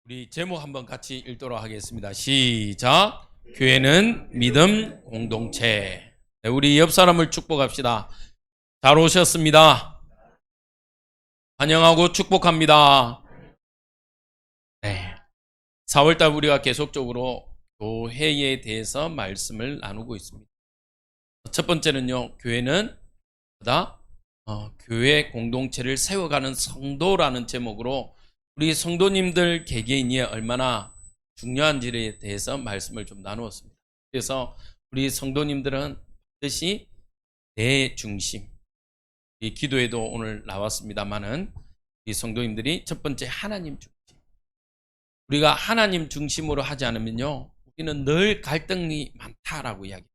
우리 제목 한번 같이 읽도록 하겠습니다. 시작. 교회는 믿음 공동체. 네, 우리 옆 사람을 축복합시다. 잘 오셨습니다. 환영하고 축복합니다. 네. 4월달 우리가 계속적으로 교회에 대해서 말씀을 나누고 있습니다. 첫 번째는요, 교회는 교회 공동체를 세워가는 성도라는 제목으로 우리 성도님들 개개인이 얼마나 중요한지에 대해서 말씀을 좀 나누었습니다. 그래서 우리 성도님들은 반드시 내 중심, 이 기도에도 오늘 나왔습니다만은 이 성도님들이 첫 번째 하나님 중심. 우리가 하나님 중심으로 하지 않으면요, 우리는 늘 갈등이 많다라고 이야기합니다.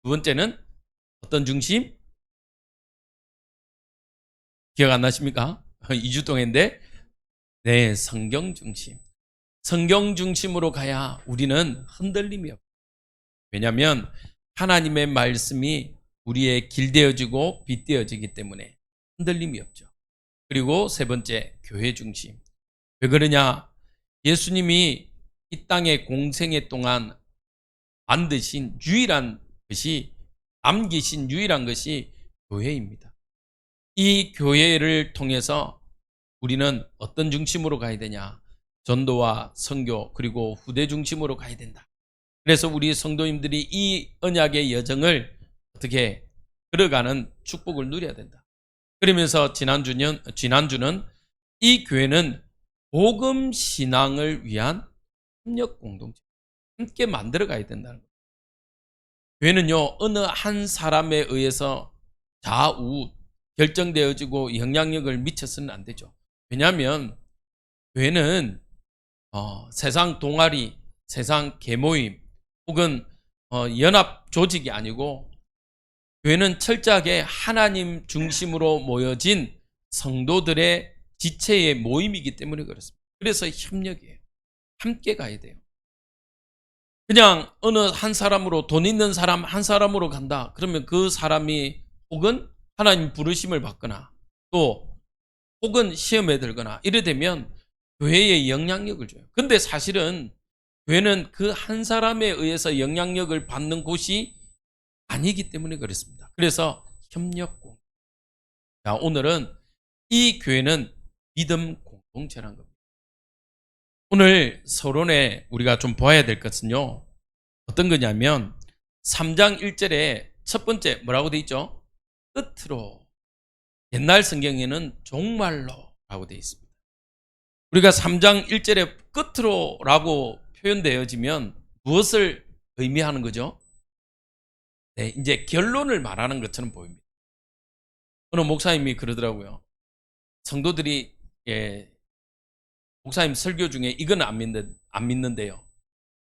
두 번째는 어떤 중심? 기억 안 나십니까? 2주 동안인데, 네, 성경 중심. 성경 중심으로 가야 우리는 흔들림이 없어요. 왜냐하면 하나님의 말씀이 우리의 길 되어지고 빛 되어지기 때문에 흔들림이 없죠. 그리고 세 번째, 교회 중심. 왜 그러냐? 예수님이 이 땅의 공생애 동안 만드신 유일한 것이, 남기신 유일한 것이 교회입니다. 이 교회를 통해서 우리는 어떤 중심으로 가야 되냐? 전도와 선교 그리고 후대 중심으로 가야 된다. 그래서 우리 성도님들이 이 언약의 여정을 어떻게 걸어가는 축복을 누려야 된다. 그러면서 지난주는 이 교회는 복음 신앙을 위한 협력 공동체, 함께 만들어 가야 된다는 거예요. 교회는요, 어느 한 사람에 의해서 좌우 결정되어지고 영향력을 미쳐서는 안 되죠. 왜냐하면 교회는 세상 동아리, 세상 계모임 혹은 연합 조직이 아니고, 교회는 철저하게 하나님 중심으로 모여진 성도들의 지체의 모임이기 때문에 그렇습니다. 그래서 협력이에요. 함께 가야 돼요. 그냥 어느 한 사람으로, 돈 있는 사람 한 사람으로 간다. 그러면 그 사람이 혹은 하나님 부르심을 받거나 또 혹은 시험에 들거나 이래 되면 교회에 영향력을 줘요. 근데 사실은 교회는 그 한 사람에 의해서 영향력을 받는 곳이 아니기 때문에 그렇습니다. 그래서 협력공. 자, 오늘은 이 교회는 믿음 공동체라는 겁니다. 오늘 서론에 우리가 좀 봐야 될 것은요, 어떤 거냐면 3장 1절에 첫 번째 뭐라고 돼 있죠? 끝으로. 옛날 성경에는 종말로 라고 되어 있습니다. 우리가 3장 1절에 끝으로 라고 표현되어지면 무엇을 의미하는 거죠? 네, 이제 결론을 말하는 것처럼 보입니다. 어느 목사님이 그러더라고요. 성도들이 목사님 설교 중에 이건 안 믿는데요.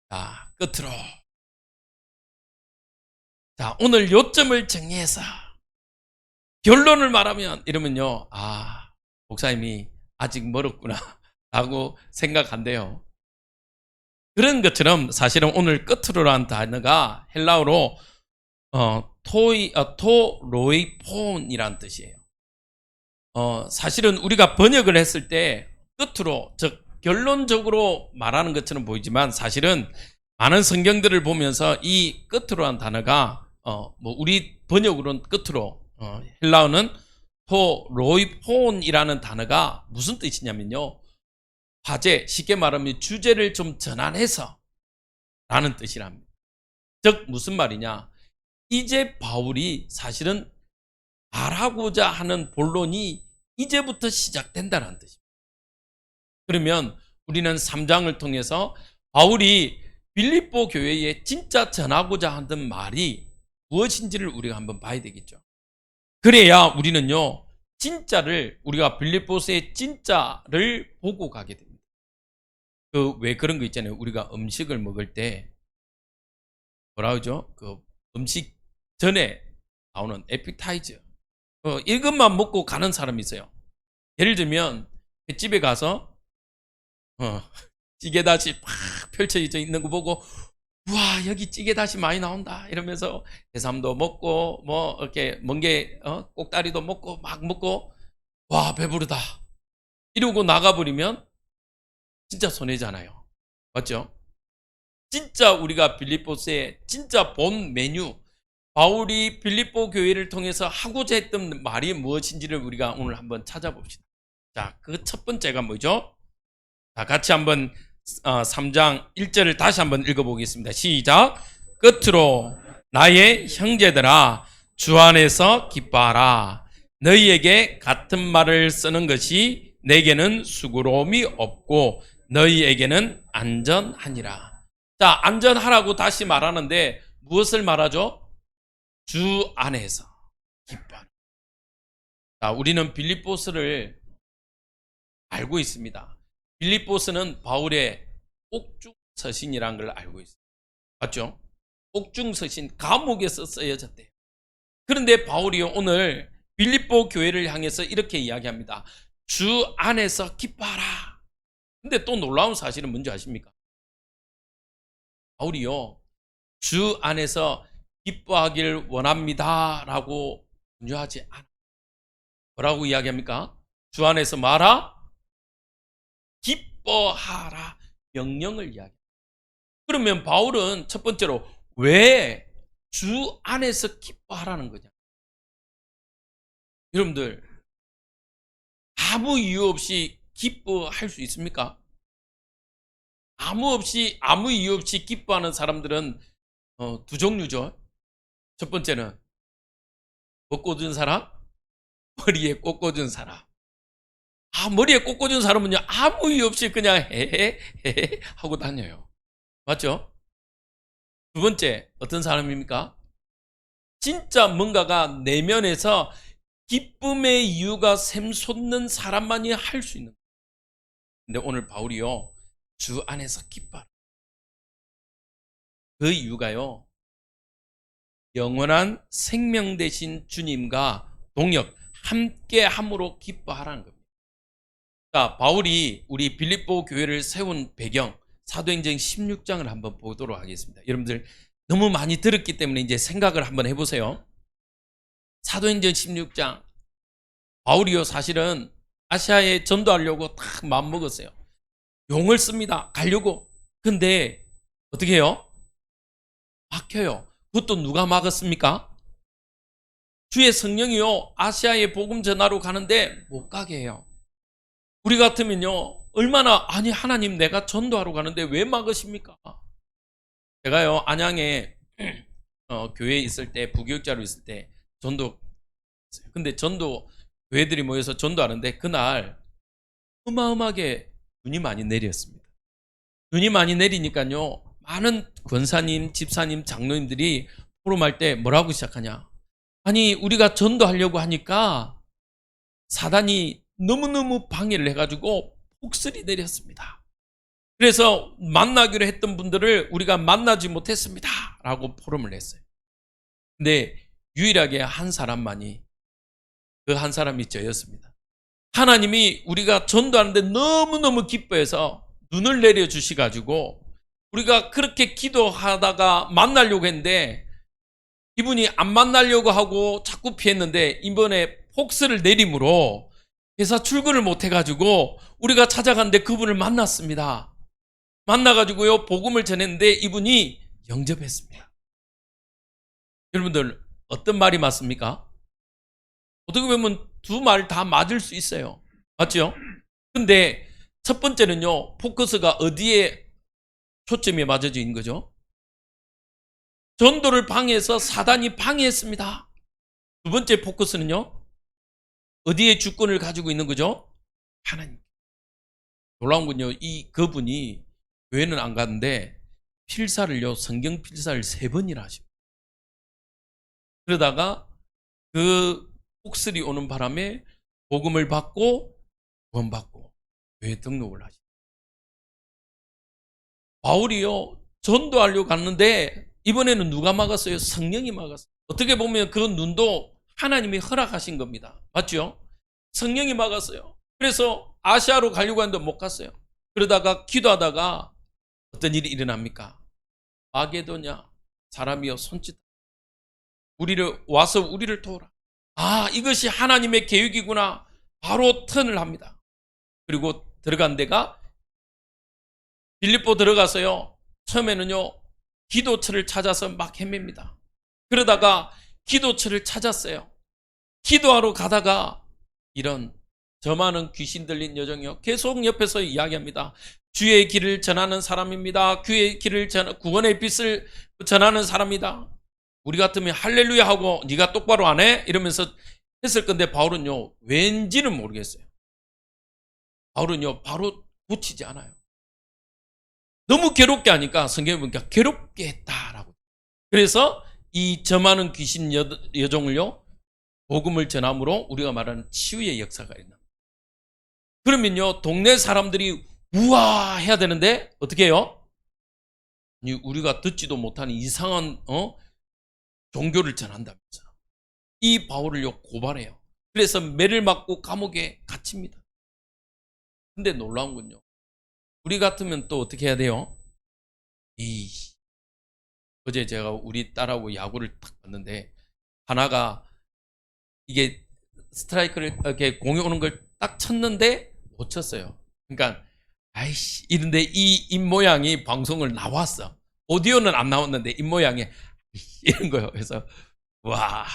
자, 끝으로. 자, 오늘 요점을 정리해서 결론을 말하면, 이러면요, 목사님이 아직 멀었구나 라고 생각한대요. 그런 것처럼 사실은 오늘 끝으로라는 단어가 헬라어로 토로이폰이라는 뜻이에요. 사실은 우리가 번역을 했을 때 끝으로, 즉 결론적으로 말하는 것처럼 보이지만 사실은 많은 성경들을 보면서 이 끝으로라는 단어가 우리 번역으로는 끝으로, 헬라어는 토로이폰이라는 단어가 무슨 뜻이냐면요, 화제, 쉽게 말하면 주제를 좀 전환해서 라는 뜻이랍니다. 즉 무슨 말이냐, 이제 바울이 사실은 말하고자 하는 본론이 이제부터 시작된다는 뜻입니다. 그러면 우리는 3장을 통해서 바울이 빌립보 교회에 진짜 전하고자 하던 말이 무엇인지를 우리가 한번 봐야 되겠죠. 그래야 우리는요, 진짜를, 우리가 빌립보서의 진짜를 보고 가게 됩니다. 왜 그런 거 있잖아요. 우리가 음식을 먹을 때 뭐라 그러죠? 그 음식 전에 나오는 에피타이저, 이것만 먹고 가는 사람이 있어요. 예를 들면 집에 가서 찌개다시 팍 펼쳐져 있는 거 보고, 우와, 여기 찌개다시 많이 나온다 이러면서 해삼도 먹고 뭐 이렇게 멍게 꼭다리도 먹고 막 먹고, 와, 배부르다 이러고 나가버리면 진짜 손해잖아요. 맞죠? 진짜 우리가 빌립보스의 진짜 본 메뉴, 바울이 빌립보 교회를 통해서 하고자 했던 말이 무엇인지를 우리가 오늘 한번 찾아봅시다. 자, 그 첫 번째가 뭐죠? 자, 같이 한번 3장 1절을 다시 한번 읽어보겠습니다. 시작. 끝으로 나의 형제들아 주 안에서 기뻐하라. 너희에게 같은 말을 쓰는 것이 내게는 수고로움이 없고 너희에게는 안전하니라. 자, 안전하라고 다시 말하는데 무엇을 말하죠? 주 안에서 기뻐하라. 자, 우리는 빌립보스를 알고 있습니다. 빌립보스는 바울의 옥중 서신이라는 걸 알고 있어요. 맞죠? 옥중 서신, 감옥에서 쓰여졌대요. 그런데 바울이 오늘 빌립보 교회를 향해서 이렇게 이야기합니다. 주 안에서 기뻐하라. 근데 또 놀라운 사실은 뭔지 아십니까? 바울이요, 주 안에서 기뻐하길 원합니다 라고 강조하지 않아. 뭐라고 이야기합니까? 주 안에서 말하? 기뻐하라. 명령을 이야기합니다. 그러면 바울은 첫 번째로 왜 주 안에서 기뻐하라는 거냐? 여러분들, 아무 이유 없이 기뻐할 수 있습니까? 아무 이유 없이 기뻐하는 사람들은 두 종류죠. 첫 번째는 뭐 꽂은 사람? 머리에 꽃 꽂은 사람. 머리에 꽃 꽂은 사람은요, 아무 이유 없이 그냥 헤헤 하고 다녀요. 맞죠? 두 번째, 어떤 사람입니까? 진짜 뭔가가 내면에서 기쁨의 이유가 샘솟는 사람만이 할 수 있는 거예요. 근데 오늘 바울이요, 주 안에서 기뻐하라. 그 이유가요, 영원한 생명 되신 주님과 동역, 함께 함으로 기뻐하라는 겁니다. 자, 바울이 우리 빌립보 교회를 세운 배경, 사도행전 16장을 한번 보도록 하겠습니다. 여러분들 너무 많이 들었기 때문에 이제 생각을 한번 해보세요. 사도행전 16장, 바울이요, 사실은 아시아에 전도하려고 딱 마음먹었어요. 용을 씁니다. 가려고. 근데 어떻게 해요? 막혀요. 그것도 누가 막았습니까? 주의 성령이요, 아시아에 복음 전하러 가는데 못 가게 해요. 우리 같으면요, 얼마나, 아니 하나님, 내가 전도하러 가는데 왜 막으십니까? 제가요, 안양에 교회에 있을 때, 부교육자로 있을 때 전도, 근데 전도 교회들이 모여서 전도하는데 그날 어마어마하게 눈이 많이 내렸습니다. 눈이 많이 내리니까요, 많은 권사님, 집사님, 장로님들이 포럼할 때 뭐라고 시작하냐? 아니, 우리가 전도하려고 하니까 사단이 너무너무 방해를 해가지고 폭설이 내렸습니다. 그래서 만나기로 했던 분들을 우리가 만나지 못했습니다 라고 포럼을 했어요. 근데 유일하게 한 사람만이, 그 한 사람이 저였습니다. 하나님이 우리가 전도하는데 너무너무 기뻐해서 눈을 내려주셔가지고 우리가 그렇게 기도하다가 만나려고 했는데 이분이 안 만나려고 하고 자꾸 피했는데 이번에 폭설을 내림으로 회사 출근을 못 해가지고 우리가 찾아갔는데 그분을 만났습니다. 만나가지고요, 복음을 전했는데 이분이 영접했습니다. 여러분들, 어떤 말이 맞습니까? 어떻게 보면 두 말 다 맞을 수 있어요. 맞죠? 근데 첫 번째는요, 포커스가 어디에 초점이 맞아져 있는 거죠? 전도를 방해해서 사단이 방해했습니다. 두 번째 포커스는요, 어디에 주권을 가지고 있는 거죠? 하나님. 놀라운 건요, 그분이 교회는 안 가는데 필사를요, 성경 필사를 3번이나 하십니다. 그러다가 그 폭설이 오는 바람에 복음을 받고 구원받고 교회 등록을 하십니다. 바울이요, 전도하려고 갔는데 이번에는 누가 막았어요? 성령이 막았어요. 어떻게 보면 그 눈도 하나님이 허락하신 겁니다. 맞죠? 성령이 막았어요. 그래서 아시아로 가려고 했는데 못 갔어요. 그러다가 기도하다가 어떤 일이 일어납니까? 마게도냐 사람이여 손짓, 우리를 도우라. 이것이 하나님의 계획이구나. 바로 턴을 합니다. 그리고 들어간 데가 빌립보 들어가서요. 처음에는요. 기도처를 찾아서 막 헤맵니다. 그러다가 기도처를 찾았어요. 기도하러 가다가 이런 저 많은 귀신 들린 여정이요. 계속 옆에서 이야기합니다. 주의 길을 전하는 사람입니다. 구원의 빛을 전하는 사람이다. 우리 같으면 할렐루야 하고 네가 똑바로 안 해? 이러면서 했을 건데 바울은요. 왠지는 모르겠어요. 바울은요. 바로 고치지 않아요. 너무 괴롭게 하니까 성경에 보니까 괴롭게 했다라고. 그래서 이 저 많은 귀신 여종을요. 복음을 전함으로 우리가 말하는 치유의 역사가 있나. 그러면요. 동네 사람들이 우와 해야 되는데 어떻게 해요? 우리가 듣지도 못하는 이상한 종교를 전한다면서. 이 바울을요. 고발해요. 그래서 매를 맞고 감옥에 갇힙니다. 근데 놀라운 건요. 우리 같으면 또 어떻게 해야 돼요? 어제 제가 우리 딸하고 야구를 딱 봤는데 하나가 이게 스트라이크를 이렇게 공이 오는 걸 딱 쳤는데 못 쳤어요. 그러니까 아이씨 이런데 이 입 모양이 방송을 나왔어. 오디오는 안 나왔는데 입 모양이 이런 거예요. 그래서 와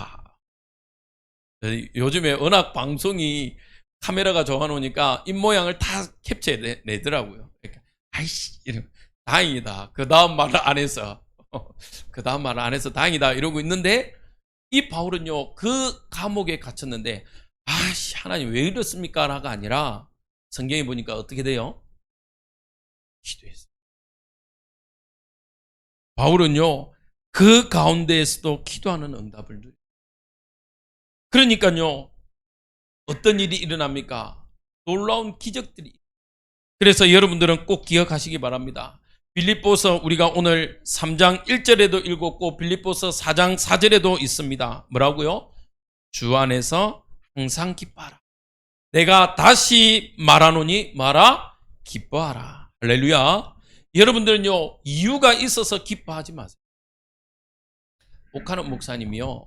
요즘에 워낙 방송이 카메라가 좋아놓으니까 입 모양을 다 캡처해 내더라고요. 그러니까 아이씨 이런 다행이다. 그 다음 말을 안 해서 그 다음 말을 안 해서 다행이다 이러고 있는데 이 바울은요 그 감옥에 갇혔는데 아씨 하나님 왜 이렇습니까? 라가 아니라 성경에 보니까 어떻게 돼요? 기도했어요. 바울은요 그 가운데에서도 기도하는 응답을 누려요. 그러니까요 어떤 일이 일어납니까? 놀라운 기적들이. 그래서 여러분들은 꼭 기억하시기 바랍니다. 빌립보서 우리가 오늘 3장 1절에도 읽었고 빌립보서 4장 4절에도 있습니다. 뭐라고요? 주 안에서 항상 기뻐하라. 내가 다시 말하노니 말아 기뻐하라. 할렐루야. 여러분들은요 이유가 있어서 기뻐하지 마세요. 옥하는 목사님이요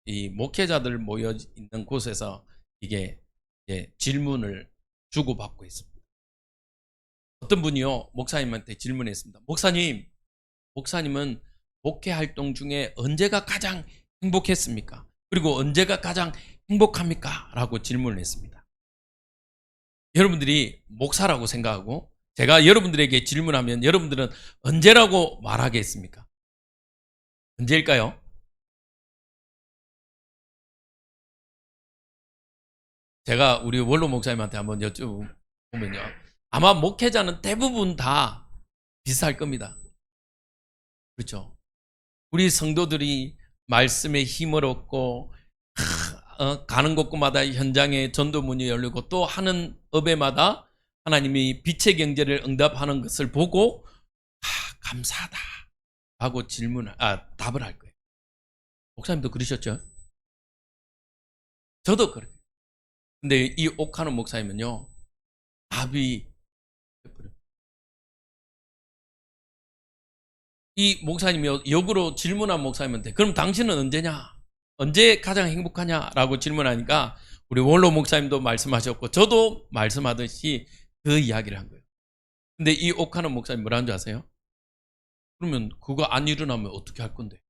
이 목회자들 모여 있는 곳에서 이게 질문을 주고받고 있습니다. 어떤 분이요 목사님한테 질문했습니다. 목사님은 목회 활동 중에 언제가 가장 행복했습니까? 그리고 언제가 가장 행복합니까? 라고 질문을 했습니다. 여러분들이 목사라고 생각하고 제가 여러분들에게 질문하면 여러분들은 언제라고 말하겠습니까? 언제일까요? 제가 우리 원로 목사님한테 한번 여쭤보면요. 아마 목회자는 대부분 다 비슷할 겁니다. 그렇죠? 우리 성도들이 말씀에 힘을 얻고 가는 곳마다 현장에 전도문이 열리고 또 하는 업에마다 하나님이 빛의 경제를 응답하는 것을 보고 감사하다 하고 답을 할 거예요. 목사님도 그러셨죠? 저도 그래요. 근데 이 옥하는 목사님은요 답이 이 목사님이 역으로 질문한 목사님한테 그럼 당신은 언제냐? 언제 가장 행복하냐? 라고 질문하니까 우리 원로 목사님도 말씀하셨고 저도 말씀하듯이 그 이야기를 한 거예요. 근데 이 옥하는 목사님 뭐라는 줄 아세요? 그러면 그거 안 일어나면 어떻게 할 건데?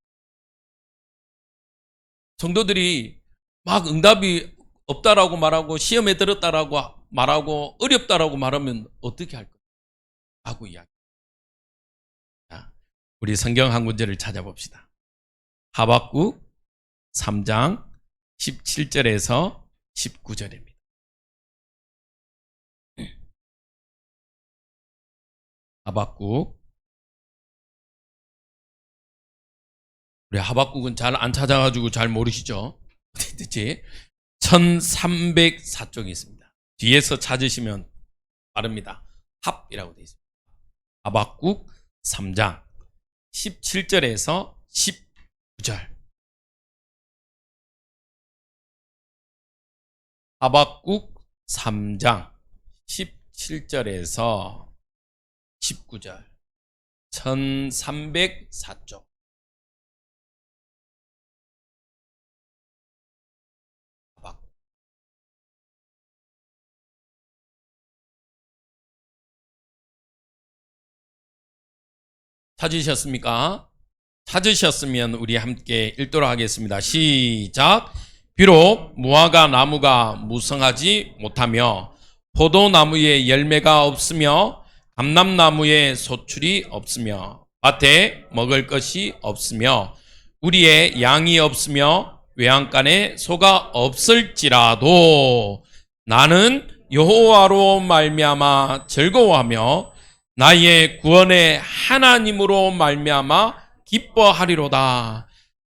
성도들이 막 응답이 없다라고 말하고 시험에 들었다라고 말하고 어렵다라고 말하면 어떻게 할 거야? 하고 이야기. 자, 우리 성경 한 군절을 찾아봅시다. 하박국 3장 17절에서 19절입니다. 하박국. 우리 하박국은 잘 안 찾아가지고 잘 모르시죠? 어디 있지? 1304쪽에 있습니다. 뒤에서 찾으시면 빠릅니다. 합이라고 되어 있습니다. 하박국 3장 17절에서 19절. 하박국 3장 17절에서 19절. 1304쪽. 찾으셨습니까? 찾으셨으면 우리 함께 읽도록 하겠습니다. 시작. 비록 무화과 나무가 무성하지 못하며 포도나무에 열매가 없으며 감람나무에 소출이 없으며 밭에 먹을 것이 없으며 우리의 양이 없으며 외양간에 소가 없을지라도 나는 여호와로 말미암아 즐거워하며 나의 구원의 하나님으로 말미암아 기뻐하리로다.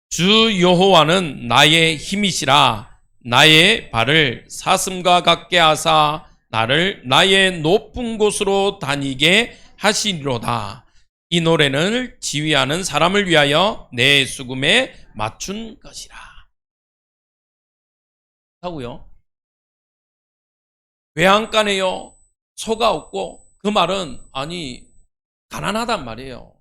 주 여호와는 나의 힘이시라. 나의 발을 사슴과 같게 하사 나를 나의 높은 곳으로 다니게 하시리로다. 이 노래는 지휘하는 사람을 위하여 내 수금에 맞춘 것이라. 하고요. 외양간에요 소가 없고, 그 말은 가난하단 말이에요.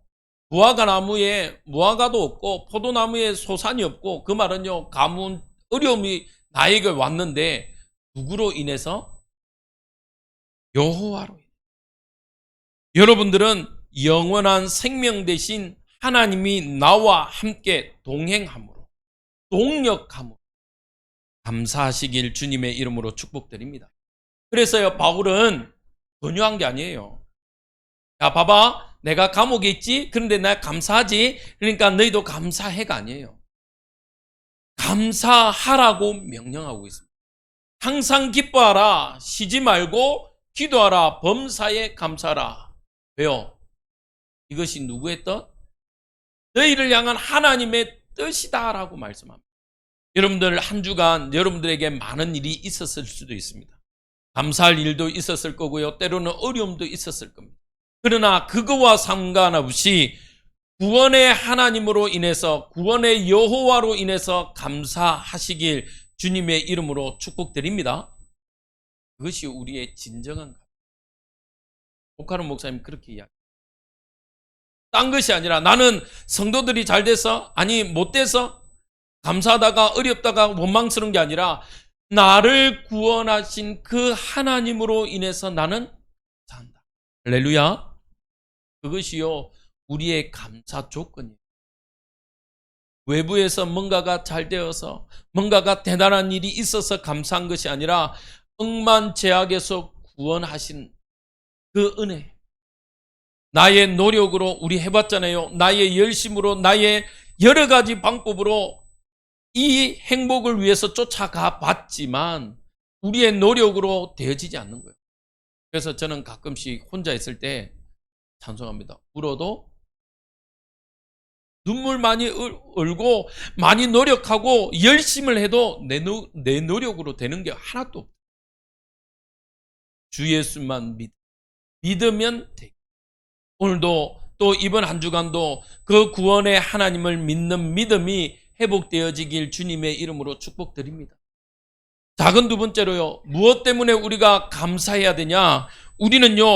무화과 나무에 무화과도 없고 포도나무에 소산이 없고, 그 말은요 가문 어려움이 나에게 왔는데 누구로 인해서? 여호와로. 여러분들은 영원한 생명 대신 하나님이 나와 함께 동행함으로, 동력함으로 감사하시길 주님의 이름으로 축복드립니다. 그래서요 바울은 권유한 게 아니에요. 야 봐봐, 내가 감옥에 있지? 그런데 나 감사하지? 그러니까 너희도 감사해가 아니에요. 감사하라고 명령하고 있습니다. 항상 기뻐하라, 쉬지 말고 기도하라, 범사에 감사하라. 왜요? 이것이 누구의 뜻? 너희를 향한 하나님의 뜻이다라고 말씀합니다. 여러분들 한 주간 여러분들에게 많은 일이 있었을 수도 있습니다. 감사할 일도 있었을 거고요, 때로는 어려움도 있었을 겁니다. 그러나 그거와 상관없이 구원의 하나님으로 인해서, 구원의 여호와로 인해서 감사하시길 주님의 이름으로 축복드립니다. 그것이 우리의 진정한 감사. 목하는 목사님 그렇게 이야기합니다. 딴 것이 아니라 나는 성도들이 잘 돼서, 못 돼서 감사하다가 어렵다가 원망스러운 게 아니라 나를 구원하신 그 하나님으로 인해서 나는 감사한다. 할렐루야. 그것이요 우리의 감사 조건이에요. 외부에서 뭔가가 잘 되어서, 뭔가가 대단한 일이 있어서 감사한 것이 아니라 억만제약에서 구원하신 그 은혜. 나의 노력으로, 우리 해봤잖아요. 나의 열심으로, 나의 여러 가지 방법으로 이 행복을 위해서 쫓아가 봤지만 우리의 노력으로 되어지지 않는 거예요. 그래서 저는 가끔씩 혼자 있을 때 찬송합니다. 울어도 눈물 많이 흘고 많이 노력하고 열심을 해도 내 노력으로 되는 게 하나도 없어요. 주 예수만 믿으면 돼. 오늘도 또 이번 한 주간도 그 구원의 하나님을 믿는 믿음이 회복되어지길 주님의 이름으로 축복드립니다. 작은 두 번째로요, 무엇 때문에 우리가 감사해야 되냐? 우리는요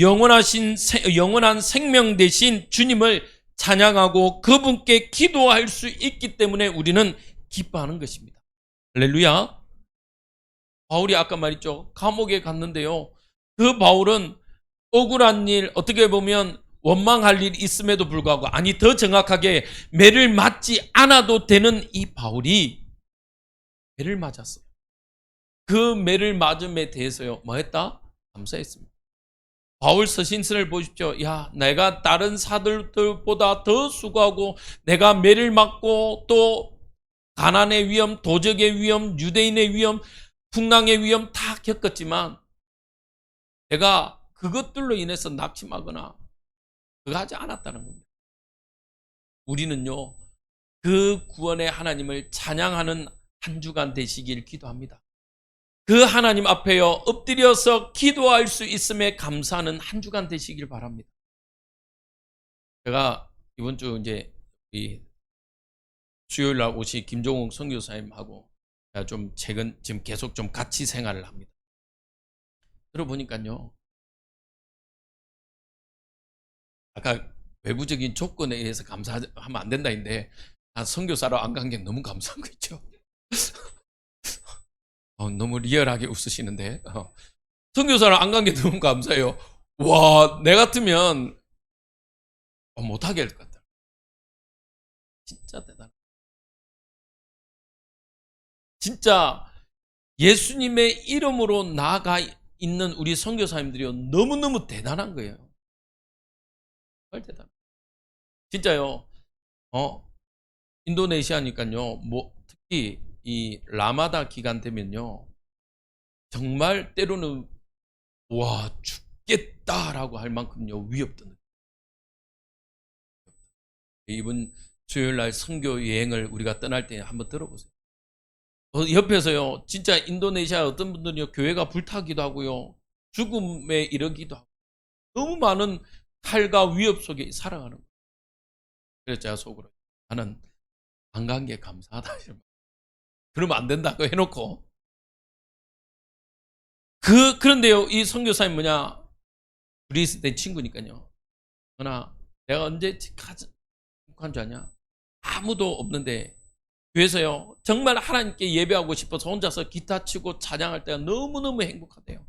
영원한 생명 대신 주님을 찬양하고 그분께 기도할 수 있기 때문에 우리는 기뻐하는 것입니다. 할렐루야. 바울이 아까 말했죠, 감옥에 갔는데요, 그 바울은 억울한 일, 어떻게 보면 원망할 일이 있음에도 불구하고, 더 정확하게 매를 맞지 않아도 되는 이 바울이 매를 맞았어요. 그 매를 맞음에 대해서요 뭐 했다? 감사했습니다. 바울 서신서를 보십시오. 야, 내가 다른 사들보다 더 수고하고 내가 매를 맞고 또 가난의 위험, 도적의 위험, 유대인의 위험, 풍랑의 위험 다 겪었지만 내가 그것들로 인해서 낙심하거나 그거 하지 않았다는 겁니다. 우리는요 그 구원의 하나님을 찬양하는 한 주간 되시길 기도합니다. 그 하나님 앞에요 엎드려서 기도할 수 있음에 감사하는 한 주간 되시길 바랍니다. 제가 이번 주 이제 수요일 날 오시 김종욱 선교사님하고 좀 최근 지금 계속 좀 같이 생활을 합니다. 들어보니까요, 아까 외부적인 조건에 의해서 감사하면 안 된다인데, 선교사로 안 간 게 너무 감사한 거 있죠. 너무 리얼하게 웃으시는데, 선교사로 안 간 게 너무 감사해요. 와, 내 같으면 못하게 할 것 같다. 진짜 대단하다. 진짜 예수님의 이름으로 나아가 있는 우리 선교사님들이요, 너무너무 대단한 거예요. 정말 대단. 진짜요. 인도네시아니까요. 특히 이 라마다 기간 되면요, 정말 때로는 와 죽겠다라고 할 만큼요 위협도. 이번 수요일 날 선교 여행을 우리가 떠날 때 한번 들어보세요. 옆에서요, 진짜 인도네시아 어떤 분들은요, 교회가 불타기도 하고요, 죽음에 이르기도 하고, 너무 많은 칼과 위협 속에 살아가는 거예요. 그래서 제가 속으로, 나는 안 간 게 감사하다. 그러면 안 된다고 해놓고. 그런데요, 이 선교사님 뭐냐, 그리스 때 친구니까요. 내가 언제 한 줄 아냐? 아무도 없는데 교회에서요, 정말 하나님께 예배하고 싶어서 혼자서 기타 치고 찬양할 때가 너무너무 행복하대요.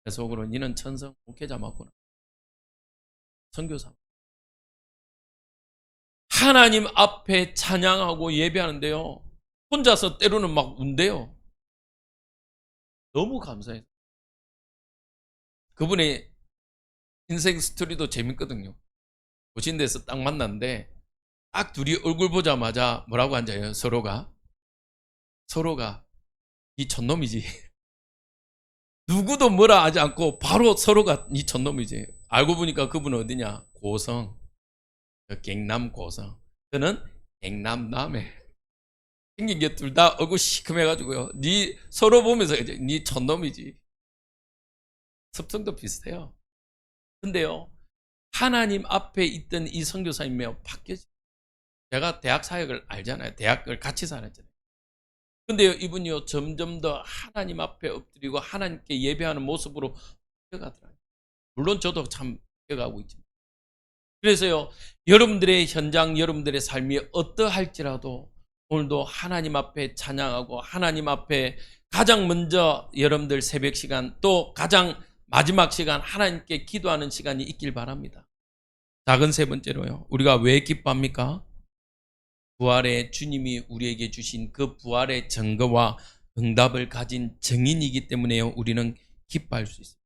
그래서 속으로, 니는 천성 목회자 맞구나. 선교사. 하나님 앞에 찬양하고 예배하는데요, 혼자서 때로는 막 운대요. 너무 감사해요. 그분의 인생 스토리도 재밌거든요. 오신 데서 딱 만났는데, 딱 둘이 얼굴 보자마자 뭐라고 앉아요? 서로가 이 촌놈이지. 누구도 뭐라 하지 않고 바로 서로가 이 촌놈이지. 알고 보니까 그분은 어디냐? 고성. 경남 고성. 저는 경남 남해. 생긴 게 둘 다 얼굴 시큼해가지고요, 서로 보면서 이제 니 촌놈이지. 습성도 비슷해요. 근데요, 하나님 앞에 있던 이 선교사님이요, 바뀌어져. 제가 대학 사역을 알잖아요. 대학을 같이 살았잖아요. 근데요, 이분이요, 점점 더 하나님 앞에 엎드리고 하나님께 예배하는 모습으로 바뀌어가더라고요. 물론 저도 참 바뀌어가고 있지만. 그래서요, 여러분들의 현장, 여러분들의 삶이 어떠할지라도 오늘도 하나님 앞에 찬양하고 하나님 앞에 가장 먼저 여러분들 새벽 시간, 또 가장 마지막 시간 하나님께 기도하는 시간이 있길 바랍니다. 작은 세 번째로요, 우리가 왜 기뻐합니까? 부활의 주님이 우리에게 주신 그 부활의 증거와 응답을 가진 증인이기 때문에요, 우리는 기뻐할 수 있습니다.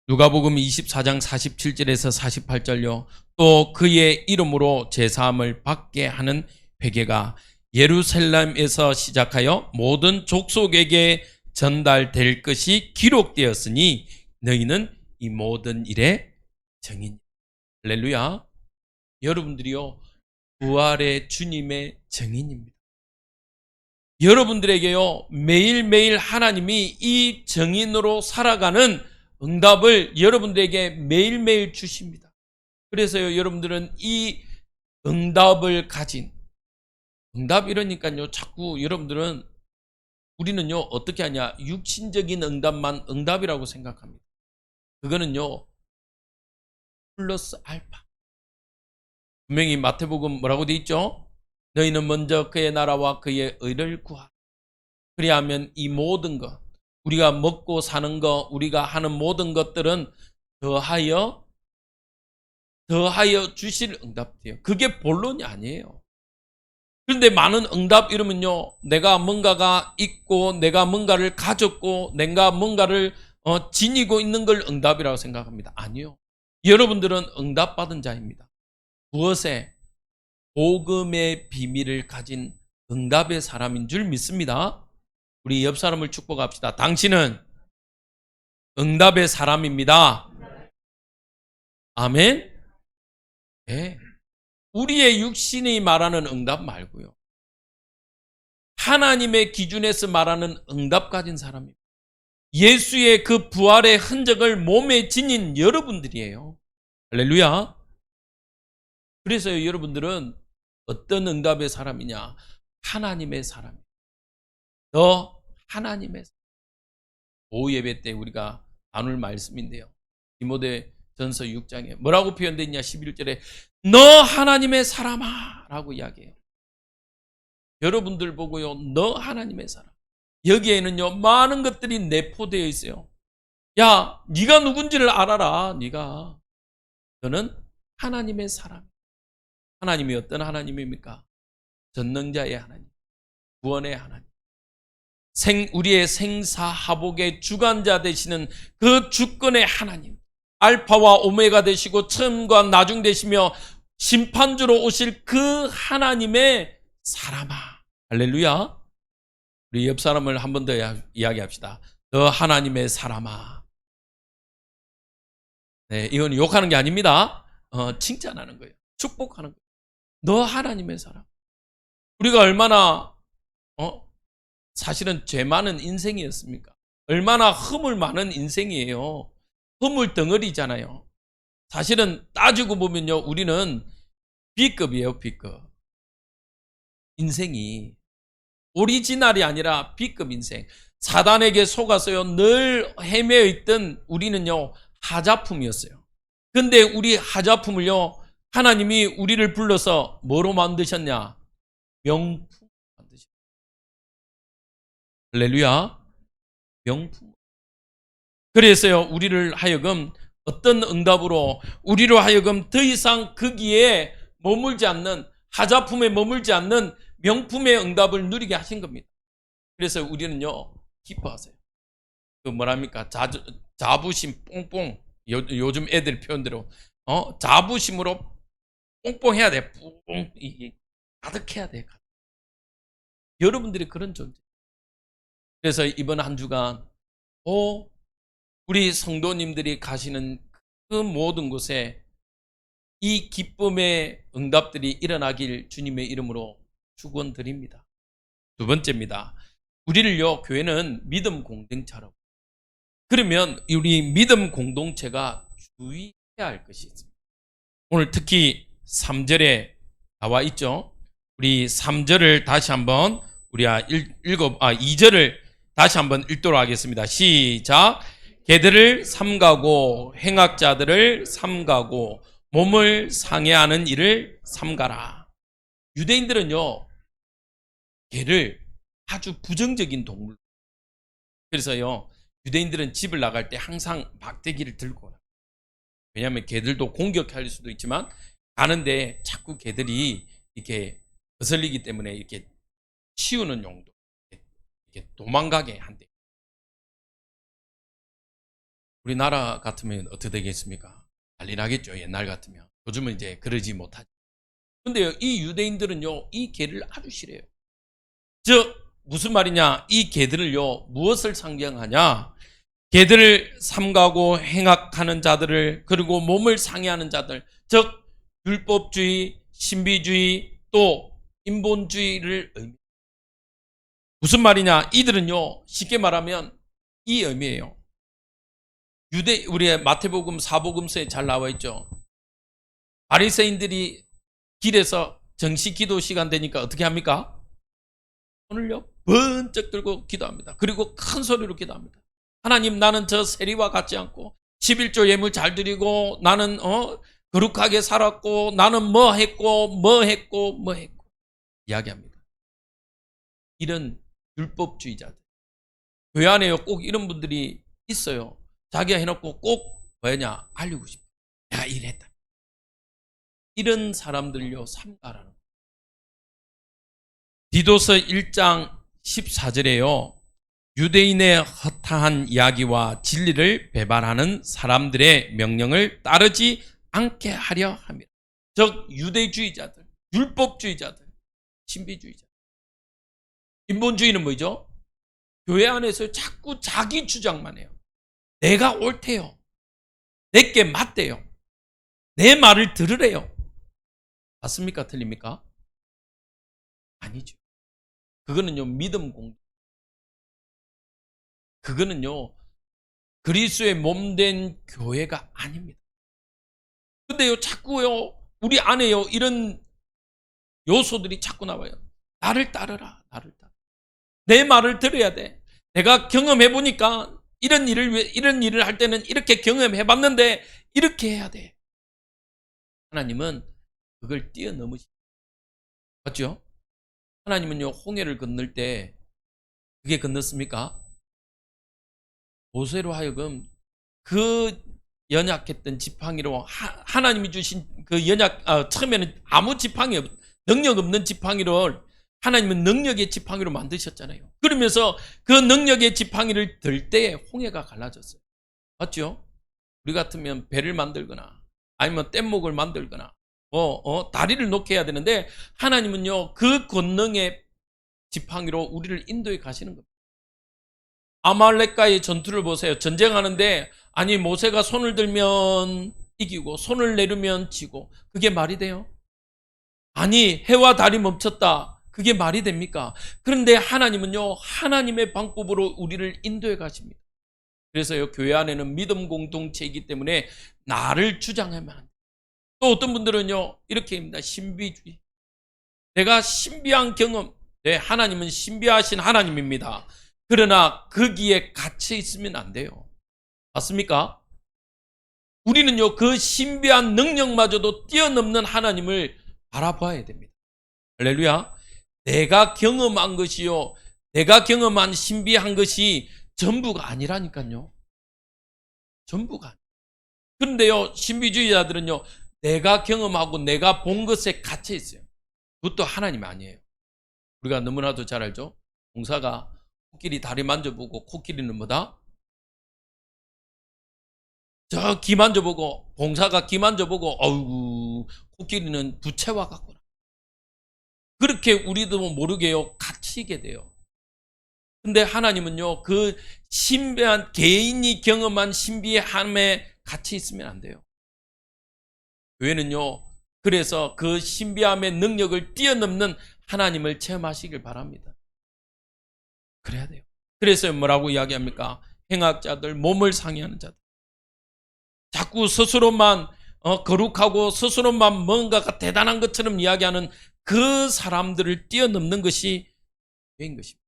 누가복음 24장 47절에서 48절요. 또 그의 이름으로 제사함을 받게 하는 회개가 예루살렘에서 시작하여 모든 족속에게 전달될 것이 기록되었으니 너희는 이 모든 일의 증인. 할렐루야. 여러분들이요, 부활의 주님의 증인입니다. 여러분들에게요, 매일매일 하나님이 이 증인으로 살아가는 응답을 여러분들에게 매일매일 주십니다. 그래서요, 여러분들은 이 응답을 가진, 응답 이러니까요, 자꾸 여러분들은, 우리는요, 어떻게 하냐, 육신적인 응답만 응답이라고 생각합니다. 그거는요, 플러스 알파. 분명히 마태복음 뭐라고 돼 있죠? 너희는 먼저 그의 나라와 그의 의를 구하라. 그리하면 이 모든 것, 우리가 먹고 사는 것, 우리가 하는 모든 것들은 더하여 주실 응답이에요. 그게 본론이 아니에요. 그런데 많은 응답 이러면요, 내가 뭔가가 있고 내가 뭔가를 가졌고 내가 뭔가를 지니고 있는 걸 응답이라고 생각합니다. 아니요. 여러분들은 응답받은 자입니다. 무엇에? 복음의 비밀을 가진 응답의 사람인 줄 믿습니다. 우리 옆 사람을 축복합시다. 당신은 응답의 사람입니다. 아멘. 네. 우리의 육신이 말하는 응답 말고요, 하나님의 기준에서 말하는 응답 가진 사람입니다. 예수의 그 부활의 흔적을 몸에 지닌 여러분들이에요. 할렐루야. 그래서 여러분들은 어떤 응답의 사람이냐? 하나님의 사람이에요. 너 하나님의 사람. 오후 예배 때 우리가 나눌 말씀인데요, 디모데전서 6장에 뭐라고 표현되어 있냐? 11절에 너 하나님의 사람아 라고 이야기해요. 여러분들 보고요, 너 하나님의 사람. 여기에는요, 많은 것들이 내포되어 있어요. 야, 네가 누군지를 알아라. 네가. 너는 하나님의 사람. 하나님이 어떤 하나님입니까? 전능자의 하나님, 구원의 하나님, 우리의 생사하복의 주관자 되시는 그 주권의 하나님, 알파와 오메가 되시고 처음과 나중 되시며 심판주로 오실 그 하나님의 사람아. 할렐루야. 우리 옆 사람을 한 번 더 이야기합시다. 너 하나님의 사람아. 네, 이건 욕하는 게 아닙니다. 칭찬하는 거예요. 축복하는 거예요. 너 하나님의 사람. 우리가 얼마나 사실은 죄 많은 인생이었습니까? 얼마나 허물 많은 인생이에요. 허물 덩어리잖아요. 사실은 따지고 보면요, 우리는 B급이에요, B급. 인생이 오리지널이 아니라 B급 인생. 사단에게 속아서요, 늘 헤매어 있던 우리는요, 하자품이었어요. 근데 우리 하자품을요, 하나님이 우리를 불러서 뭐로 만드셨냐? 명품 만드셨어요. 할렐루야. 명품. 그래서요, 우리를 하여금 어떤 응답으로 우리로 하여금 더 이상 거기에 머물지 않는, 하자품에 머물지 않는 명품의 응답을 누리게 하신 겁니다. 그래서 우리는요, 기뻐하세요. 그 뭐랍니까? 자부심 뽕뽕. 요즘 애들 표현대로 자부심으로 뽕뽕해야 돼. 뽕 가득해야 돼. 여러분들이 그런 존재. 그래서 이번 한 주간 우리 성도님들이 가시는 그 모든 곳에 이 기쁨의 응답들이 일어나길 주님의 이름으로 축원드립니다. 두 번째입니다. 우리를요, 교회는 믿음 공동체라고. 그러면 우리 믿음 공동체가 주의해야 할 것이 있습니다. 오늘 특히 3절에 나와 있죠. 우리 3절을 다시 한번 2절을 다시 한번 읽도록 하겠습니다. 시작. 개들을 삼가고 행악자들을 삼가고 몸을 상해하는 일을 삼가라. 유대인들은요, 개를 아주 부정적인 동물. 그래서요, 유대인들은 집을 나갈 때 항상 막대기를 들고 나가요. 왜냐하면 개들도 공격할 수도 있지만 가는데 자꾸 개들이 이렇게 거슬리기 때문에 이렇게 치우는 용도, 이렇게 도망가게 한대. 우리나라 같으면 어떻게 되겠습니까? 난리 나겠죠. 옛날 같으면. 요즘은 이제 그러지 못하죠. 근데 이 유대인들은요, 이 개를 아주 싫어해요. 즉 무슨 말이냐? 이 개들을요, 무엇을 상징하냐? 개들을 삼가고 행악하는 자들을, 그리고 몸을 상해하는 자들, 즉 율법주의, 신비주의, 또 인본주의를 의미해요. 무슨 말이냐? 이들은요, 쉽게 말하면 이 의미예요. 우리의 마태복음 4복음서에 잘 나와 있죠. 바리새인들이 길에서 정시 기도 시간 되니까 어떻게 합니까? 손을요, 번쩍 들고 기도합니다. 그리고 큰 소리로 기도합니다. 하나님, 나는 저 세리와 같지 않고 11조 예물 잘 드리고 나는 거룩하게 살았고 나는 뭐 했고 이야기합니다. 이런 율법주의자들, 교회 안에요, 꼭 이런 분들이 있어요. 자기가 해놓고 꼭 뭐냐 알리고 싶어. 내가 이랬다. 이런 사람들요, 삼가라는 거예요. 디도서 1장 14절에요. 유대인의 허탄한 이야기와 진리를 배반하는 사람들의 명령을 따르지 않게 하려 합니다. 즉 유대주의자들, 율법주의자들, 신비주의자. 인본주의는 뭐죠? 교회 안에서 자꾸 자기 주장만 해요. 내가 옳대요. 내게 맞대요. 내 말을 들으래요. 맞습니까? 틀립니까? 아니죠. 그거는요, 믿음 공동. 그거는요, 그리스도의 몸된 교회가 아닙니다. 근데요, 자꾸요, 우리 안에요, 이런 요소들이 자꾸 나와요. 나를 따르라, 나를 따르라. 내 말을 들어야 돼. 내가 경험해보니까 이런 일을 할 때는 이렇게 경험해봤는데 이렇게 해야 돼. 하나님은 그걸 뛰어넘으십니다. 맞죠? 하나님은요, 홍해를 건널 때 그게 건넜습니까? 모세로 하여금 그 연약했던 지팡이로 하나님이 주신 그 처음에는 아무 능력 없는 지팡이를 하나님은 능력의 지팡이로 만드셨잖아요. 그러면서 그 능력의 지팡이를 들 때 홍해가 갈라졌어요. 맞죠? 우리 같으면 배를 만들거나 아니면 뗏목을 만들거나 다리를 놓게 해야 되는데 하나님은요 그 권능의 지팡이로 우리를 인도해 가시는 겁니다. 아말렉과의 전투를 보세요. 전쟁하는데 아니 모세가 손을 들면 이기고 손을 내리면 지고 그게 말이 돼요? 아니 해와 달이 멈췄다. 그게 말이 됩니까? 그런데 하나님은요 하나님의 방법으로 우리를 인도해 가십니다. 그래서요 교회 안에는 믿음 공동체이기 때문에 나를 주장하면 안 돼요. 또 어떤 분들은요 이렇게 합니다. 신비주의. 내가 신비한 경험. 네, 하나님은 신비하신 하나님입니다. 그러나 거기에 갇혀 있으면 안 돼요. 맞습니까? 우리는요 그 신비한 능력마저도 뛰어넘는 하나님을 바라봐야 됩니다. 할렐루야. 내가 경험한 것이요 내가 경험한 신비한 것이 전부가 아니라니까요. 전부가 아니에요. 그런데요 신비주의자들은요 내가 경험하고 내가 본 것에 갇혀 있어요. 그것도 하나님이 아니에요. 우리가 너무나도 잘 알죠. 공사가 코끼리 다리 만져보고 코끼리는 뭐다? 저 귀 만져보고 봉사가 귀 만져보고 어이구 코끼리는 부채와 같구나. 그렇게 우리도 모르게요 갇히게 돼요. 근데 하나님은요 그 신비한 개인이 경험한 신비함에 갇혀 있으면 안 돼요. 교회는요 그래서 그 신비함의 능력을 뛰어넘는 하나님을 체험하시길 바랍니다. 그래야 돼요. 그래서 뭐라고 이야기합니까? 행악자들, 몸을 상해하는 자들. 자꾸 스스로만 거룩하고 스스로만 뭔가가 대단한 것처럼 이야기하는 그 사람들을 뛰어넘는 것이 교회인 것입니다.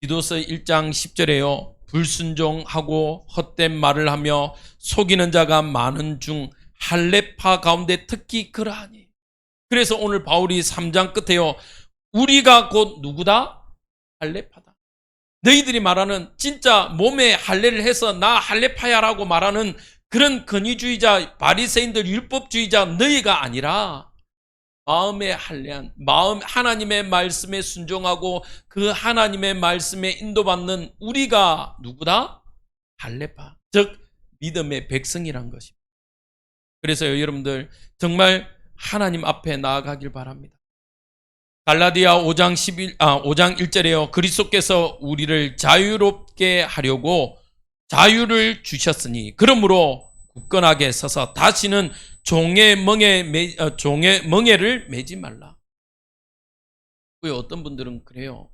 디도서 1장 10절에요. 불순종하고 헛된 말을 하며 속이는 자가 많은 중 할례파 가운데 특히 그러하니. 그래서 오늘 바울이 3장 끝에요. 우리가 곧 누구다? 할례파다. 너희들이 말하는 진짜 몸에 할례를 해서 나 할례파야라고 말하는 그런 권위주의자, 바리새인들, 율법주의자 너희가 아니라 마음에 할례한, 하나님의 말씀에 순종하고 그 하나님의 말씀에 인도받는 우리가 누구다? 할례파, 즉 믿음의 백성이란 것입니다. 그래서요 여러분들 정말 하나님 앞에 나아가길 바랍니다. 갈라디아 5장 1절에요. 그리스도께서 우리를 자유롭게 하려고 자유를 주셨으니 그러므로 굳건하게 서서 다시는 종의 멍에를 매지 말라. 어떤 분들은 그래요.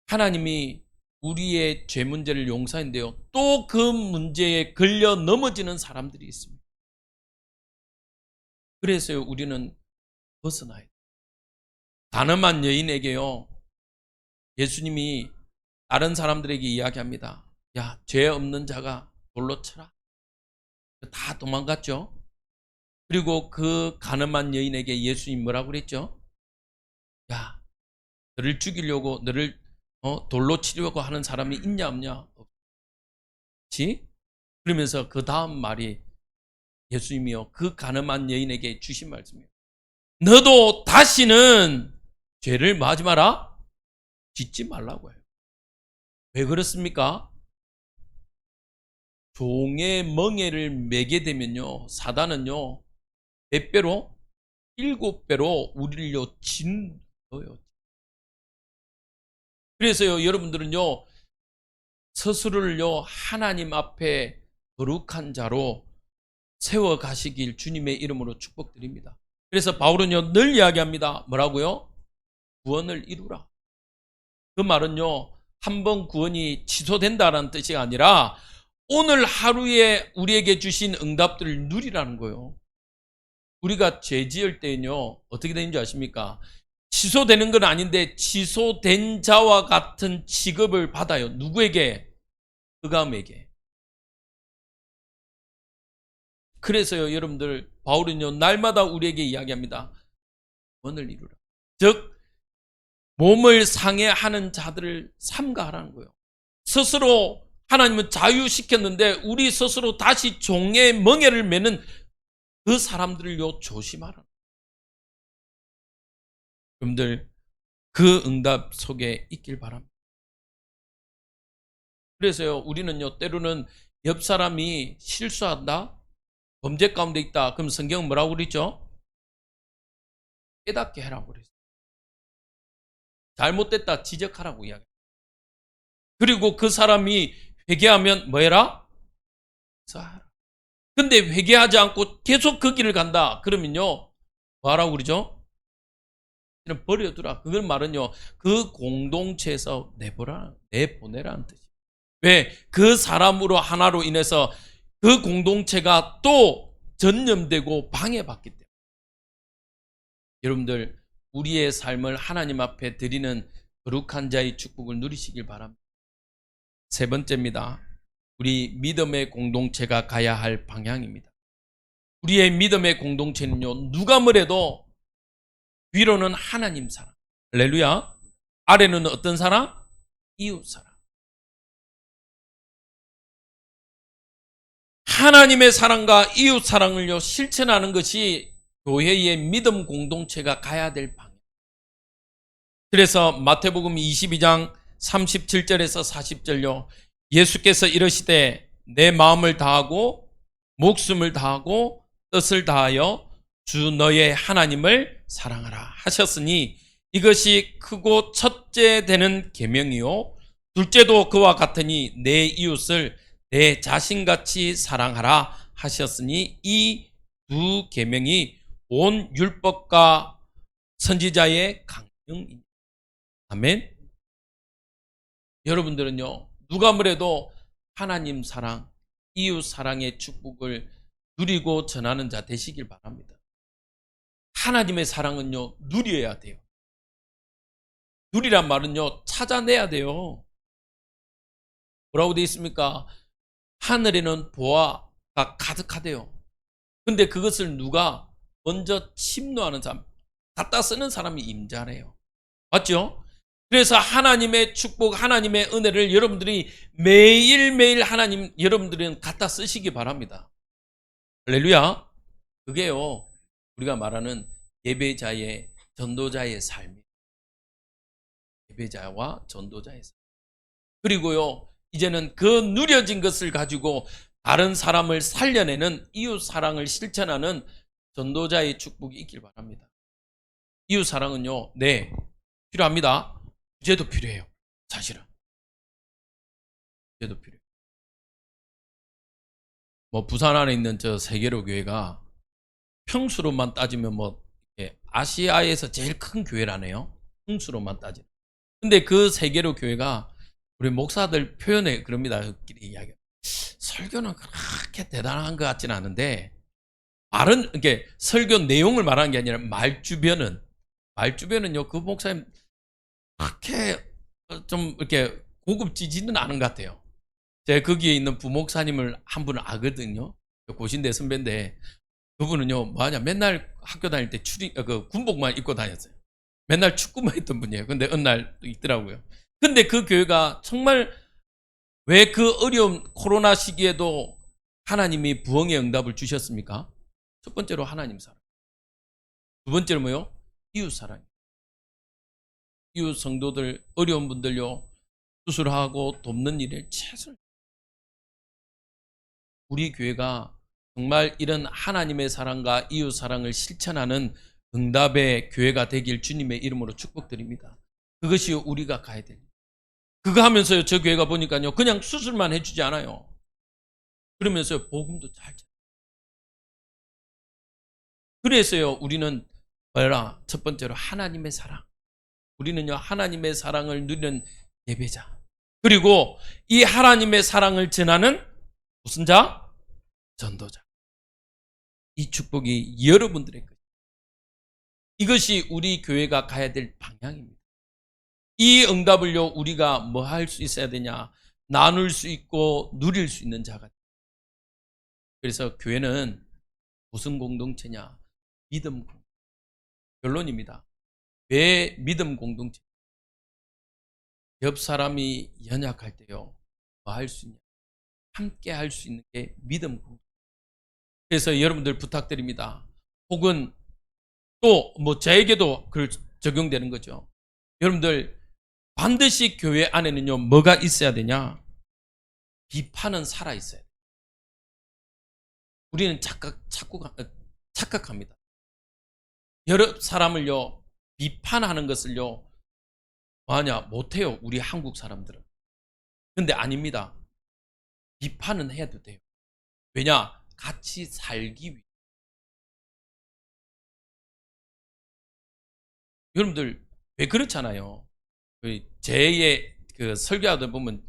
하나님이 우리의 죄 문제를 용서했는데요. 또 그 문제에 걸려 넘어지는 사람들이 있습니다. 그래서요 우리는 벗어나야 돼요. 가늠한 여인에게요 예수님이 다른 사람들에게 이야기합니다. 야, 죄 없는 자가 돌로 쳐라. 다 도망갔죠. 그리고 그 가늠한 여인에게 예수님 뭐라고 그랬죠? 야, 너를 죽이려고 너를 돌로 치려고 하는 사람이 있냐 없냐? 없지? 그러면서 그 다음 말이 예수님이요 그 가늠한 여인에게 주신 말씀이에요. 너도 다시는 죄를 뭐 하지 마라? 짓지 말라고 해요. 왜 그렇습니까? 종의 멍에를 매게 되면요 사단은요 몇 배로? 7배로 우리를요 진거예요. 그래서요 여러분들은요 스스로를요 하나님 앞에 거룩한 자로 세워 가시길 주님의 이름으로 축복드립니다. 그래서 바울은요 늘 이야기합니다. 뭐라고요? 구원을 이루라. 그 말은요 한번 구원이 취소된다는 뜻이 아니라 오늘 하루에 우리에게 주신 응답들을 누리라는 거예요. 우리가 죄 지을 때는요 어떻게 되는지 아십니까? 취소되는 건 아닌데 취소된 자와 같은 취급을 받아요. 누구에게? 그감에게. 그래서요 여러분들 바울은요 날마다 우리에게 이야기합니다. 구원을 이루라. 즉 몸을 상해하는 자들을 삼가하라는 거예요. 스스로 하나님은 자유시켰는데 우리 스스로 다시 종의 멍에를 매는 그 사람들을요 조심하라. 여러분들 그 응답 속에 있길 바랍니다. 그래서요 우리는요 때로는 옆 사람이 실수한다, 범죄 가운데 있다. 그럼 성경은 뭐라고 그랬죠? 깨닫게 해라고 그랬어요. 잘못됐다 지적하라고 이야기해요. 그리고 그 사람이 회개하면 뭐 해라? 사하라. 근데 회개하지 않고 계속 그 길을 간다. 그러면요 뭐하라고 그러죠? 버려두라. 그걸 말은요 그 공동체에서 내보내라는 뜻이에요. 왜? 그 사람으로 하나로 인해서 그 공동체가 또 전염되고 방해받기 때문에. 여러분들 우리의 삶을 하나님 앞에 드리는 거룩한 자의 축복을 누리시길 바랍니다. 세 번째입니다. 우리 믿음의 공동체가 가야 할 방향입니다. 우리의 믿음의 공동체는요 누가 뭐래도 위로는 하나님 사랑, 할렐루야. 아래는 어떤 사랑? 이웃 사랑. 하나님의 사랑과 이웃 사랑을요 실천하는 것이 교회의 믿음 공동체가 가야 될 방향. 그래서 마태복음 22장 37절에서 40절요 예수께서 이르시되 내 마음을 다하고 목숨을 다하고 뜻을 다하여 주 너의 하나님을 사랑하라 하셨으니 이것이 크고 첫째 되는 계명이요 둘째도 그와 같으니 내 이웃을 내 자신같이 사랑하라 하셨으니 이 두 계명이 온 율법과 선지자의 강령입니다. 아멘. 여러분들은요 누가 뭐래도 하나님 사랑, 이웃 사랑의 축복을 누리고 전하는 자 되시길 바랍니다. 하나님의 사랑은요 누려야 돼요. 누리란 말은요 찾아내야 돼요. 뭐라고 되어 있습니까? 하늘에는 보화가 가득하대요. 근데 그것을 누가 먼저 침노하는 사람, 갖다 쓰는 사람이 임자래요. 맞죠? 그래서 하나님의 축복, 하나님의 은혜를 여러분들이 매일매일 여러분들은 갖다 쓰시기 바랍니다. 할렐루야. 그게요 우리가 말하는 예배자의 전도자의 삶이에요. 예배자와 전도자의 삶. 그리고요 이제는 그 누려진 것을 가지고 다른 사람을 살려내는 이웃 사랑을 실천하는 전도자의 축복이 있길 바랍니다. 이웃 사랑은요 네 필요합니다. 이제도 필요해요. 사실은 이제도 필요해요. 뭐 부산 안에 있는 저 세계로 교회가 평수로만 따지면 뭐 아시아에서 제일 큰 교회라네요. 평수로만 따지면. 근데 그 세계로 교회가 우리 목사들 표현에 그럽니다. 그끼리 이야기. 설교는 그렇게 대단한 것 같지는 않은데 말은 이게 설교 내용을 말하는 게 아니라 말주변은요 그 목사님 그렇게 좀 이렇게 고급지지는 않은 것 같아요. 제가 거기에 있는 부목사님을 한 분을 아거든요. 고신대 선배인데 그분은요 뭐하냐 맨날 학교 다닐 때 그 군복만 입고 다녔어요. 맨날 축구만 했던 분이에요. 근데 어느 날 있더라고요. 근데 그 교회가 정말 왜 그 어려운 코로나 시기에도 하나님이 부흥의 응답을 주셨습니까? 첫 번째로 하나님 사랑. 두 번째로 뭐요? 이웃 사랑. 이웃 성도들 어려운 분들요 수술하고 돕는 일에 최선을. 우리 교회가 정말 이런 하나님의 사랑과 이웃 사랑을 실천하는 응답의 교회가 되길 주님의 이름으로 축복드립니다. 그것이 우리가 가야 됩니다. 그거 하면서요 저 교회가 보니까요 그냥 수술만 해주지 않아요. 그러면서 복음도 잘 전해요. 그래서요 우리는 뭐라 첫 번째로 하나님의 사랑. 우리는요 하나님의 사랑을 누리는 예배자. 그리고 이 하나님의 사랑을 전하는 무슨 자? 전도자. 이 축복이 여러분들의 것. 이것이 우리 교회가 가야 될 방향입니다. 이 응답을요 우리가 뭐 할 수 있어야 되냐? 나눌 수 있고 누릴 수 있는 자가. 그래서 교회는 무슨 공동체냐? 믿음 공동체. 결론입니다. 왜 믿음 공동체? 옆 사람이 연약할 때요 뭐 할 수 있냐? 함께 할 수 있는 게 믿음 공동. 그래서 여러분들 부탁드립니다. 혹은 또 뭐 저에게도 적용되는 거죠. 여러분들 반드시 교회 안에는요 뭐가 있어야 되냐? 비판은 살아 있어야 돼요. 우리는 착각합니다. 여러 사람을요 비판하는 것을요 못해요. 우리 한국 사람들은. 근데 아닙니다. 비판은 해도 돼요. 왜냐? 같이 살기 위해. 여러분들 왜 그렇잖아요. 제의 설교하다 보면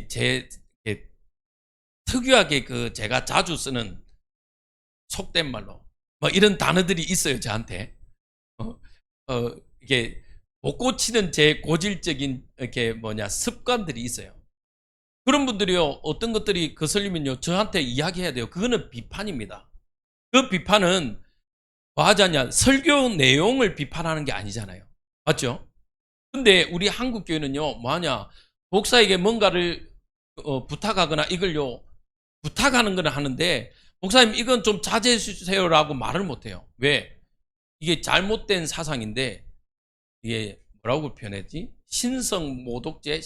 제 특유하게 제가 자주 쓰는 속된 말로 뭐 이런 단어들이 있어요. 저한테 이게 못 고치는 제 고질적인 습관들이 있어요. 그런 분들이요 어떤 것들이 거슬리면요 저한테 이야기해야 돼요. 그거는 비판입니다. 그 비판은 뭐 하자냐 설교 내용을 비판하는 게 아니잖아요. 맞죠? 근데 우리 한국 교회는요 뭐하냐 목사에게 뭔가를 부탁하거나 이걸요 부탁하는 건 하는데 목사님 이건 좀 자제해 주세요라고 말을 못해요. 왜? 이게 잘못된 사상인데 이게 뭐라고 표현했지? 신성 모독죄,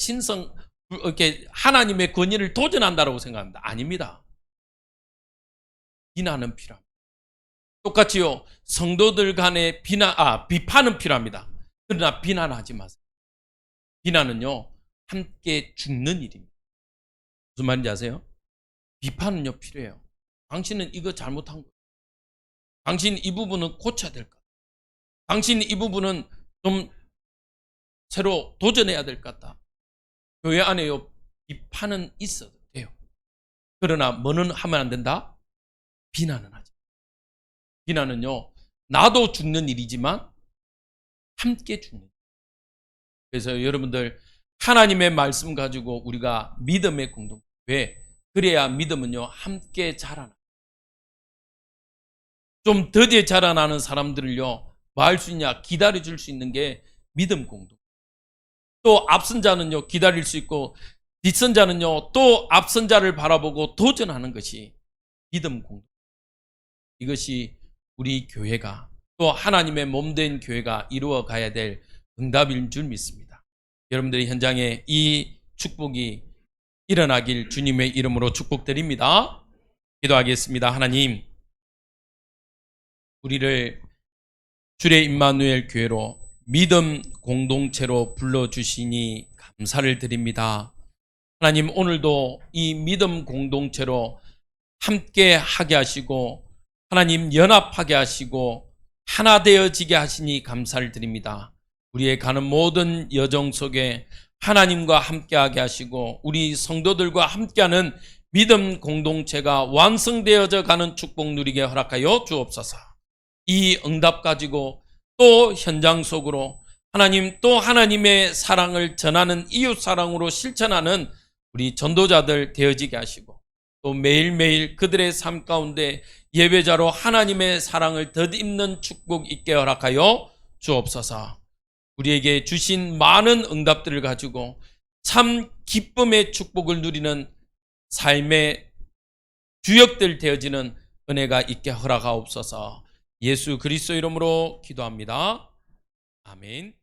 이렇게 하나님의 권위를 도전한다라고 생각합니다. 아닙니다. 비난은 필요합니다. 똑같이요 성도들 간의 비판은 필요합니다. 그러나 비난하지 마세요. 비난은요 함께 죽는 일입니다. 무슨 말인지 아세요? 비판은요 필요해요. 당신은 이거 잘못한 거예요. 당신 이 부분은 고쳐야 될 것 같다. 당신 이 부분은 좀 새로 도전해야 될 것 같다. 교회 안에요 비판은 있어도 돼요. 그러나 뭐는 하면 안 된다? 비난은 하지. 비난은요 나도 죽는 일이지만 함께 죽는 일. 그래서 여러분들 하나님의 말씀 가지고 우리가 믿음의 공동. 왜? 그래야 믿음은요 함께 자라나. 좀 더디게 자라나는 사람들을요 뭐 할 수 있냐? 기다려줄 수 있는 게 믿음 공동. 또 앞선 자는요 기다릴 수 있고 뒷선 자는요 또 앞선 자를 바라보고 도전하는 것이 믿음 공동. 이것이 우리 교회가 또 하나님의 몸된 교회가 이루어 가야 될 응답인 줄 믿습니다. 여러분들의 현장에 이 축복이 일어나길 주님의 이름으로 축복드립니다. 기도하겠습니다. 하나님, 우리를 주의 임마누엘 교회로 믿음 공동체로 불러주시니 감사를 드립니다. 하나님, 오늘도 이 믿음 공동체로 함께 하게 하시고 하나님 연합하게 하시고 하나 되어지게 하시니 감사를 드립니다. 우리의 가는 모든 여정 속에 하나님과 함께하게 하시고 우리 성도들과 함께하는 믿음 공동체가 완성되어져 가는 축복 누리게 허락하여 주옵소서. 이 응답 가지고 또 현장 속으로 하나님 또 하나님의 사랑을 전하는 이웃 사랑으로 실천하는 우리 전도자들 되어지게 하시고 또 매일매일 그들의 삶 가운데 예배자로 하나님의 사랑을 덧입는 축복 있게 허락하여 주옵소서. 우리에게 주신 많은 응답들을 가지고 참 기쁨의 축복을 누리는 삶의 주역들 되어지는 은혜가 있게 허락하옵소서. 예수 그리스도 이름으로 기도합니다. 아멘.